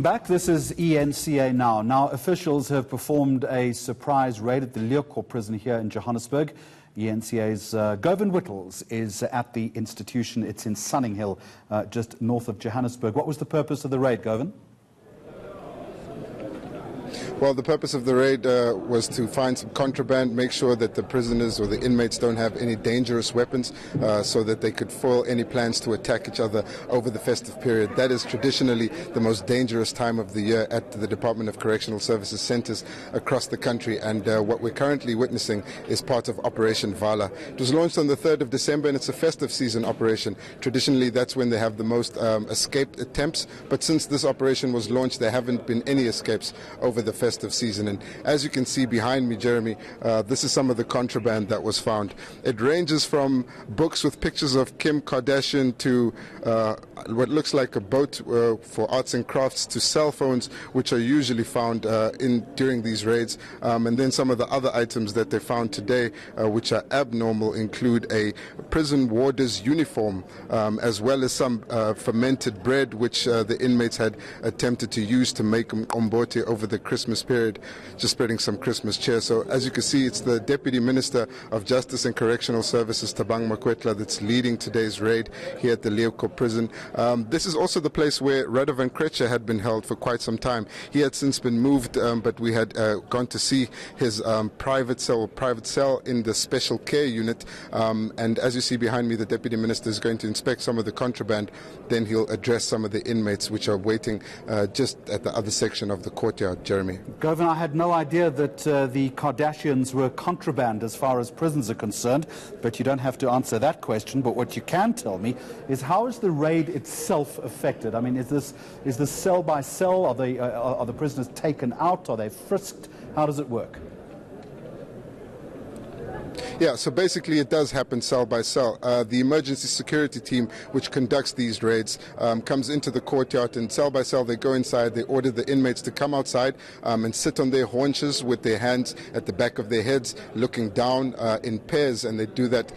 Back, this is eNCA now. Now, officials have performed a surprise raid at the Leeuwkop Prison here in Johannesburg. eNCA's Govan Whittles is at the institution. It's in Sunninghill, just north of Johannesburg. What was the purpose of the raid, Govan? Well, the purpose of the raid was to find some contraband, make sure that the prisoners or the inmates don't have any dangerous weapons so that they could foil any plans to attack each other over the festive period. That is traditionally the most dangerous time of the year at the Department of Correctional Services centers across the country, and what we're currently witnessing is part of Operation Vala. It was launched on the 3rd of December and it's a festive season operation. Traditionally, that's when they have the most escape attempts, but since this operation was launched, there haven't been any escapes over the festive season. And as you can see behind me, Jeremy, this is some of the contraband that was found. It ranges from books with pictures of Kim Kardashian to what looks like a boat for arts and crafts to cell phones, which are usually found during these raids. And then some of the other items that they found today, which are abnormal, include a prison warder's uniform, as well as some fermented bread, which the inmates had attempted to use to make umbote over the Christmas period, just spreading some Christmas cheer. So as you can see, it's the Deputy Minister of Justice and Correctional Services, Thabang Makwetla, that's leading today's raid here at the Leeuwkop Prison. This is also the place where Radovan Krejcir had been held for quite some time. He had since been moved, but we had gone to see his private cell in the special care unit. And as you see behind me, the Deputy Minister is going to inspect some of the contraband. Then he'll address some of the inmates which are waiting just at the other section of the courtyard. Jeremy. Govan, I had no idea that the Kardashians were contraband as far as prisons are concerned, but you don't have to answer that question. But what you can tell me is, how is the raid itself affected? I mean, is this cell by cell? Are the prisoners taken out? Are they frisked? How does it work? Yeah, so basically it does happen cell by cell. The emergency security team, which conducts these raids, comes into the courtyard, and cell by cell they go inside. They order the inmates to come outside and sit on their haunches with their hands at the back of their heads, looking down in pairs, and they do that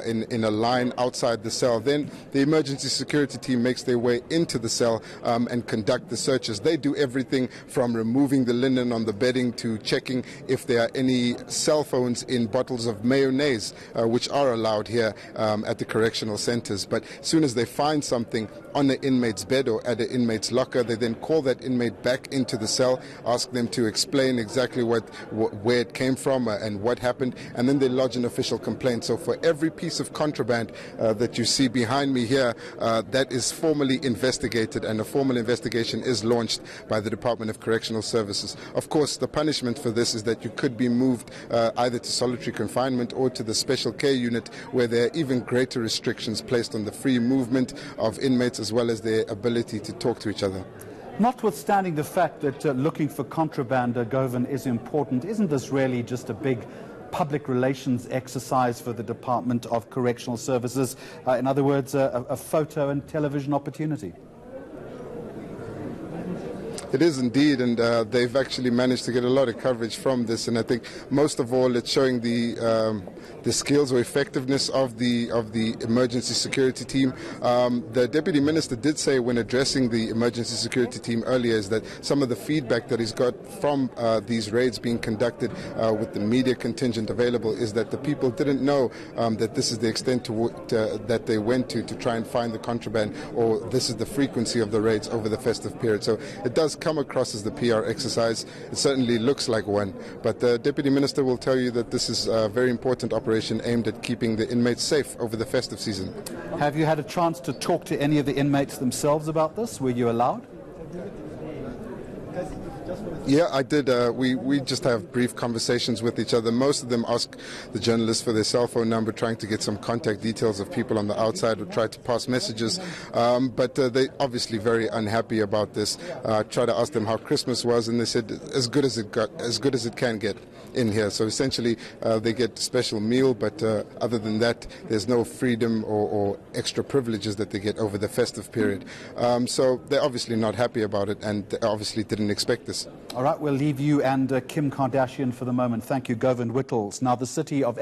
in a line outside the cell. Then the emergency security team makes their way into the cell and conduct the searches. They do everything from removing the linen on the bedding to checking if there are any cell phones in bottles of mayonnaise, which are allowed here at the correctional centers. But as soon as they find something on the inmate's bed or at the inmate's locker, they then call that inmate back into the cell, ask them to explain exactly where it came from and what happened, and then they lodge an official complaint. So for every piece of contraband that you see behind me here, that is formally investigated, and a formal investigation is launched by the Department of Correctional Services. Of course, the punishment for this is that you could be moved either to solitary confinement or to the special care unit, where there are even greater restrictions placed on the free movement of inmates as well as their ability to talk to each other. Notwithstanding the fact that looking for contraband, Govan, is important, isn't this really just a big public relations exercise for the Department of Correctional Services? In other words, a photo and television opportunity? It is indeed, and they've actually managed to get a lot of coverage from this, and I think most of all it's showing the skills or effectiveness of the emergency security team. The Deputy Minister did say when addressing the emergency security team earlier is that some of the feedback that he's got from these raids being conducted with the media contingent available is that the people didn't know that this is the extent that they went to try and find the contraband, or this is the frequency of the raids over the festive period. So it does come across as the PR exercise. It certainly looks like one, but the Deputy Minister will tell you that this is a very important operation aimed at keeping the inmates safe over the festive season. Have you had a chance to talk to any of the inmates themselves about this? Were you allowed? Yeah, I did. We just have brief conversations with each other. Most of them ask the journalists for their cell phone number, trying to get some contact details of people on the outside, or try to pass messages. But they're obviously very unhappy about this. Try to ask them how Christmas was, and they said as good as it can get in here. So essentially, they get a special meal, but other than that, there's no freedom or extra privileges that they get over the festive period. So they're obviously not happy about it, and they obviously didn't expect this. All right, we'll leave you and Kim Kardashian for the moment. Thank you, Govan Whittles. Now, the city of